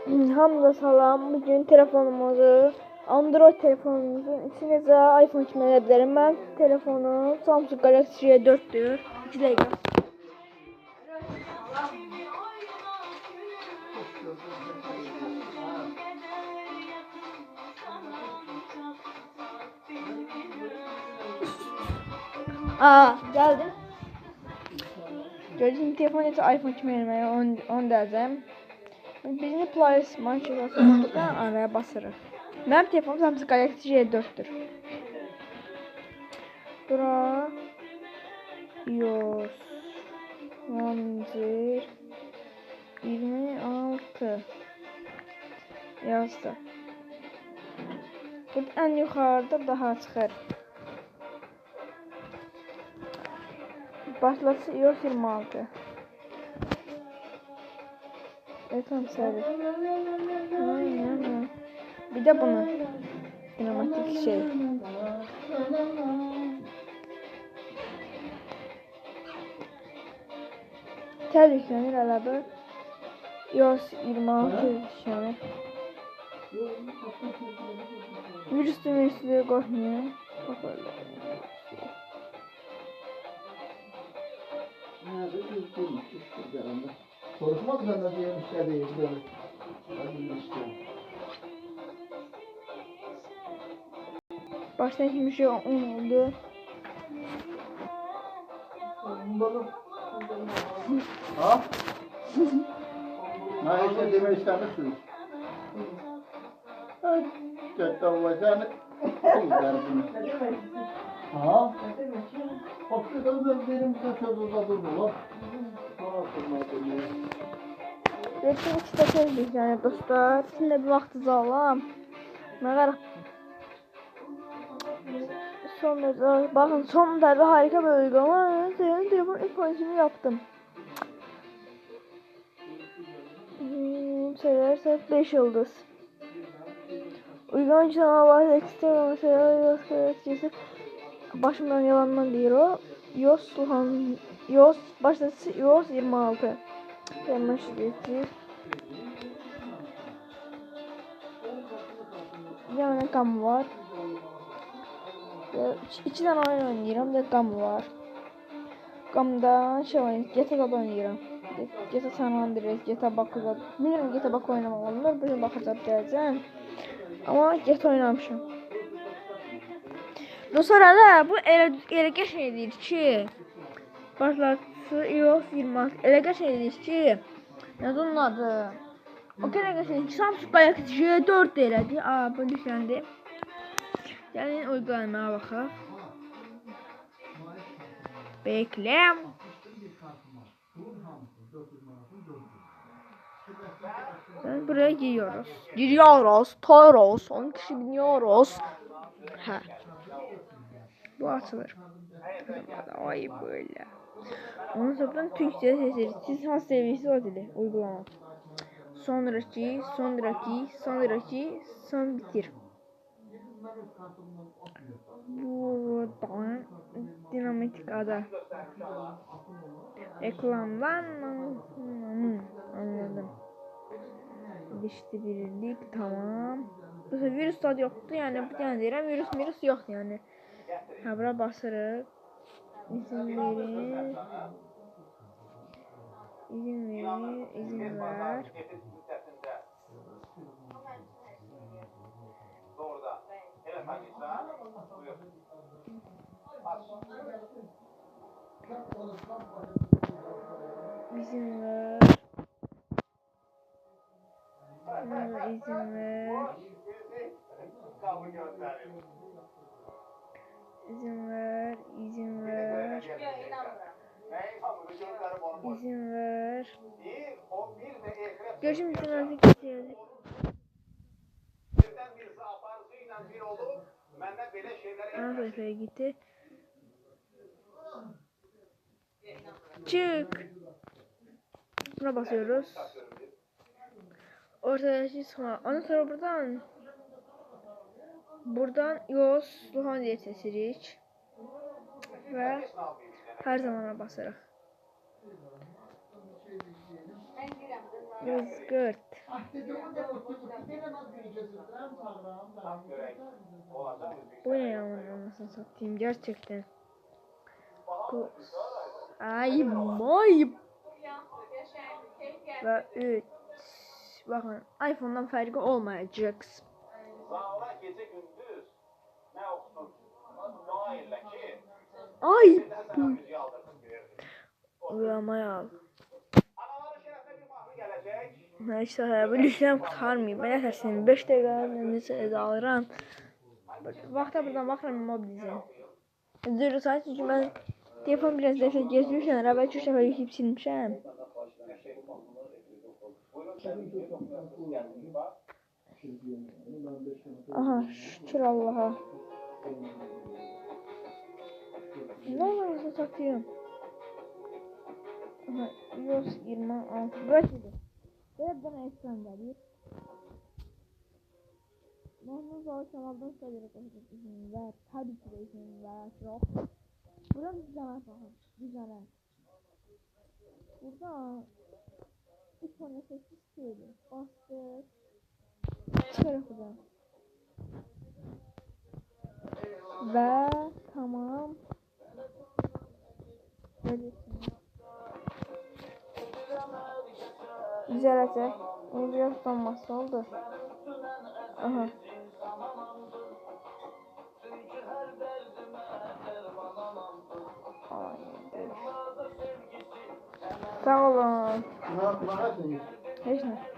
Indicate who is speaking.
Speaker 1: Hamza salam. Bugün telefonumuzu Android telefonumuzun içine iPhone kimi edebilirim. Ben telefonum Samsung Galaxy J4'tür. 2 dakika. Geldi. Gördüğünüz telefon ise iPhone kimi vermeye 10 derəcəm. Birinci Play marşrutundan araya basırıq. Mənim telefonum Samsung Galaxy J4'tür. Bura iOS 26 yazdı. Burada en yukarıda daha çıxır. Başlatıcı iOS 26. Ekran servis. Bir de bunu. Sinematik şey. Terliklenir əlavə. iOS 26 yüklenir. Virüsleri qorxmuyor. Bak öyle.
Speaker 2: Konuşmak da nasıl yemişler değil.
Speaker 1: Baştan hiçbir şey olmadı.
Speaker 2: Ha? Ne işte demek istemişsiniz? Kötü olacağını derdini. Ha? Hoşçakalın benim kaçırdı uzadı bu lan.
Speaker 1: Resim işte çözdük yani dostlar. Şimdi bir vaxtınızı alam. Məqər son derece, bakın son derece harika bir uygulama. Senin telefon ilk yaptım. Söylersek 5 yıldız. Uygulama için ama ekstra mesela başımdan yalandan değil o. iOS başlatıcı iOS 26. Hemen geçir. Yani kam var. İki tane oyun oynayıram ve kam var. Kamda şey oynayıram. GTA'da oynayıram. GTA San Andreas, GTA Baku'da. Bilmiyorum GTA Baku oynamak olmuyor. Bugün bakacağım geleceğim. Ama GTA oynamışım. Dostlar bu elə qəşəng deyir ki, başlatıcı iOS 26 elə qəşəng deyir ki, nədir onun adı? O qədər qəşəng ki, Samsung Galaxy J4 elədi. Bu düşəndi. Gəlin uygulamaya baxaq. Bekle. Ben buraya giriyoruz. Toros. 10 kişi biniyoruz. Ha. Bu açılır. Ay böyle. Onun sonra Türkçe seçeriz. Siz hangi seviyesi o dili uygulama. Sonraki, son bitir. Buradan dinamitik ada. Reklamdan anladım. Birlik tamam. Bu sefer virüs tadı yoktu yani bu yani deyirəm virüs yok yani. Ha bura basırıq. İzin verin. İzin ver. İzin ver. İzin ver. İzin ver. İzin ver. İzin ver. Görüşüm için artık isteyelim. Ana sayfaya gitti. Çık. Buna basıyoruz. Ortadaki sonra. Ondan sonra buradan iOS Luhan diye seçirik. Ve her zamana basarıq. Rızgırt.
Speaker 2: Ah dedim o da benim az göreceğiz.
Speaker 1: Bu ne ya anasını satayım gerçekten. Bu... Ayıp mayıp. Ve 3. Bakın iPhone'dan farkı olmayacak.
Speaker 3: Zahra gece gündüz ne okusun? Nail'le ki
Speaker 1: Ay.
Speaker 3: sana müziği aldırdım diyor.
Speaker 1: Uyamaya al.
Speaker 3: Anaların şerefine bir mahvi gelecek.
Speaker 1: Neyse bu lütfen kurtarmayayım. Ben yetersin 5 dakika neyse alıram. Vakta buradan bakıram mobilize. Zırh saat çünkü ben telefon biraz defa gezmişim. Araba 3 defa yükleyip silmişim. Aha şükür Allah'a. Ne olursa satıyorum. Aha 126. Böyle böyle bana ekran geliyor. Mahmut Zavşalardan söyleyerek izin ver. Tabii ki de izin ver. Yok. Buradan düzene bakın. Düzene. Burada 3 tane sessiz söylüyor. Bastık. Çıkarak buradan. Ve tamam. Böylesin. Güzel ete. İyi biraz donması oldu. Aha. Ay, sağ olun.
Speaker 2: Ne yapıyorsun?
Speaker 1: Hiç ne?